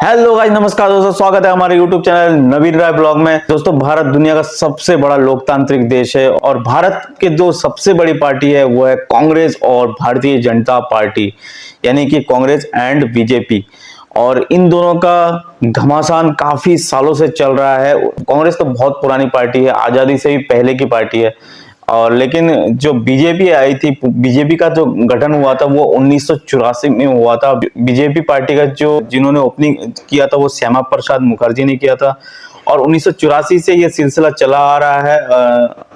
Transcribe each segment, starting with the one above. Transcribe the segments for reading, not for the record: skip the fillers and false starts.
Hello guys, नमस्कार दोस्तों, स्वागत है हमारे यूट्यूब चैनल नवीन राय ब्लॉग में। दोस्तों, भारत दुनिया का सबसे बड़ा लोकतांत्रिक देश है और भारत के दो सबसे बड़ी पार्टी है वो है कांग्रेस और भारतीय जनता पार्टी, यानी कि कांग्रेस एंड बीजेपी। और इन दोनों का घमासान काफी सालों से चल रहा है। कांग्रेस तो बहुत पुरानी पार्टी है, आजादी से भी पहले की पार्टी है। और लेकिन जो बीजेपी आई थी, बीजेपी का जो गठन हुआ था वो 1984 में हुआ था। बीजेपी पार्टी का जो जिन्होंने ओपनिंग किया था वो श्यामा प्रसाद मुखर्जी ने किया था और 1984 से ये सिलसिला चला आ रहा है।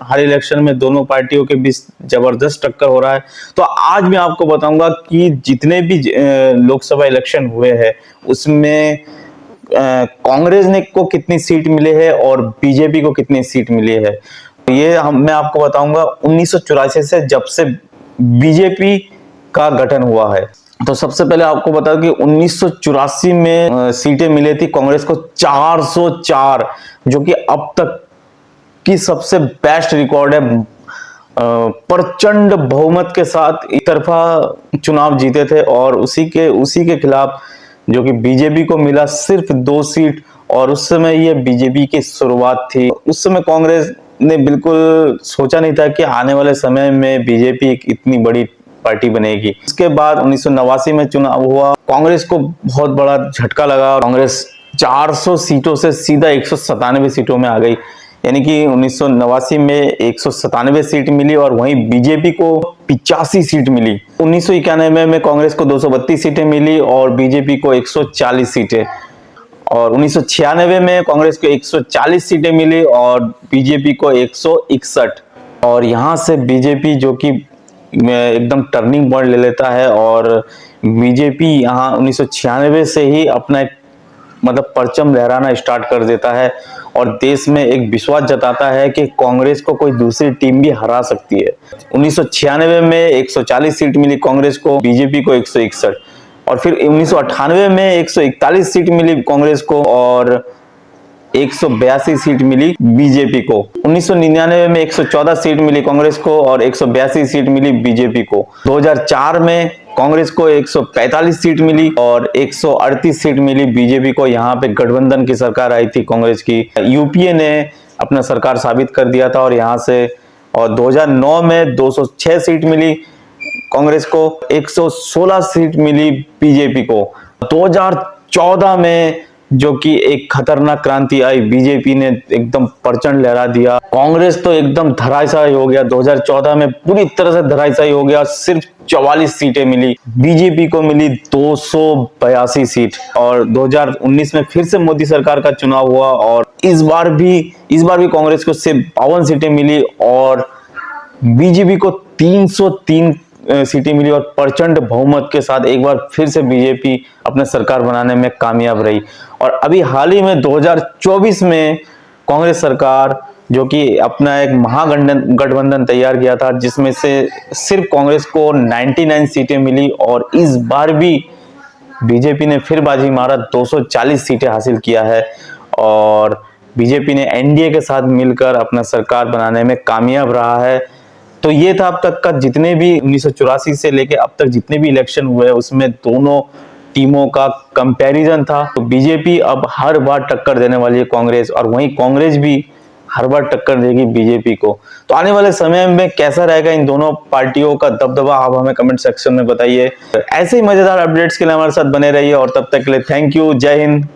हर इलेक्शन में दोनों पार्टियों के बीच जबरदस्त टक्कर हो रहा है। तो आज मैं आपको बताऊंगा कि जितने भी लोकसभा इलेक्शन हुए हैं उसमें कांग्रेस ने को कितनी सीट मिले हैं और बीजेपी को कितनी सीट मिली है। मैं आपको बताऊंगा 1984 से जब से बीजेपी का गठन हुआ है। तो सबसे पहले आपको बता दूं कि 1984 में सीटें मिली थी कांग्रेस को 404, जो कि अब तक की सबसे बेस्ट रिकॉर्ड है। प्रचंड बहुमत के साथ एक तरफा चुनाव जीते थे और उसी के खिलाफ जो कि बीजेपी को मिला सिर्फ 2 सीट। और उस समय ये बीजेपी की शुरुआत थी। उस समय कांग्रेस ने बिल्कुल सोचा नहीं था कि आने वाले समय में बीजेपी एक इतनी बड़ी पार्टी बनेगी। उसके बाद 1989 में चुनाव हुआ, कांग्रेस को बहुत बड़ा झटका लगा। कांग्रेस 400 सीटों से सीधा 197 सीटों में आ गई, यानी कि 1989 में 197 सीट मिली और वहीं बीजेपी को 85 सीट मिली। 1991 में कांग्रेस को 232 सीटें मिली और बीजेपी को 140 सीटें। और 1996 में कांग्रेस को 140 सीटें मिली और बीजेपी को 161। और यहां से बीजेपी जो कि एकदम टर्निंग पॉइंट ले लेता है और बीजेपी यहां 1996 से ही अपना मतलब परचम लहराना स्टार्ट कर देता है और देश में एक विश्वास जताता है कि कांग्रेस को कोई दूसरी टीम भी हरा सकती है। 1996 में 140 सीट मिली कांग्रेस को, बीजेपी को 161। और फिर 1998 में 141 सीट मिली कांग्रेस को और 182 सीट मिली बीजेपी को। 1999 में 114 सीट मिली कांग्रेस को और 182 सीट मिली बीजेपी को। 2004 में कांग्रेस को 145 सीट मिली और 138 सीट मिली बीजेपी को। यहाँ पे गठबंधन की सरकार आई थी कांग्रेस की, यूपीए ने अपना सरकार साबित कर दिया था और यहाँ से। और 2009 में 206 सीट मिली कांग्रेस को, 116 सीट मिली बीजेपी को। 2014 में जो कि एक खतरनाक क्रांति आई, बीजेपी ने एकदम प्रचंड लहरा दिया। कांग्रेस तो एकदम धराशायी हो गया, 2014 में पूरी तरह से धराशायी हो गया। सिर्फ 44 सीटें मिली, बीजेपी को मिली 282 सीट। और 2019 में फिर से मोदी सरकार का चुनाव हुआ और इस बार भी कांग्रेस को सिर्फ 52 सीटें मिली और बीजेपी को 303 सीटें मिली और प्रचंड बहुमत के साथ एक बार फिर से बीजेपी अपने सरकार बनाने में कामयाब रही। और अभी हाल ही में 2024 में कांग्रेस सरकार जो कि अपना एक महागठबंधन तैयार किया था, जिसमें से सिर्फ कांग्रेस को 99 सीटें मिली और इस बार भी बीजेपी ने फिर बाजी मारा, 240 सीटें हासिल किया है और बीजेपी ने एनडीए के साथ मिलकर अपना सरकार बनाने में कामयाब रहा है। तो ये था अब तक का जितने भी 1984 से लेके अब तक जितने भी इलेक्शन हुए उसमें दोनों टीमों का कंपैरिजन था। तो बीजेपी अब हर बार टक्कर देने वाली है कांग्रेस और वहीं कांग्रेस भी हर बार टक्कर देगी बीजेपी को। तो आने वाले समय में कैसा रहेगा इन दोनों पार्टियों का दबदबा, आप हमें कमेंट सेक्शन में बताइए। ऐसे ही मजेदार अपडेट्स के लिए हमारे साथ बने रहिए और तब तक के लिए थैंक यू, जय हिंद।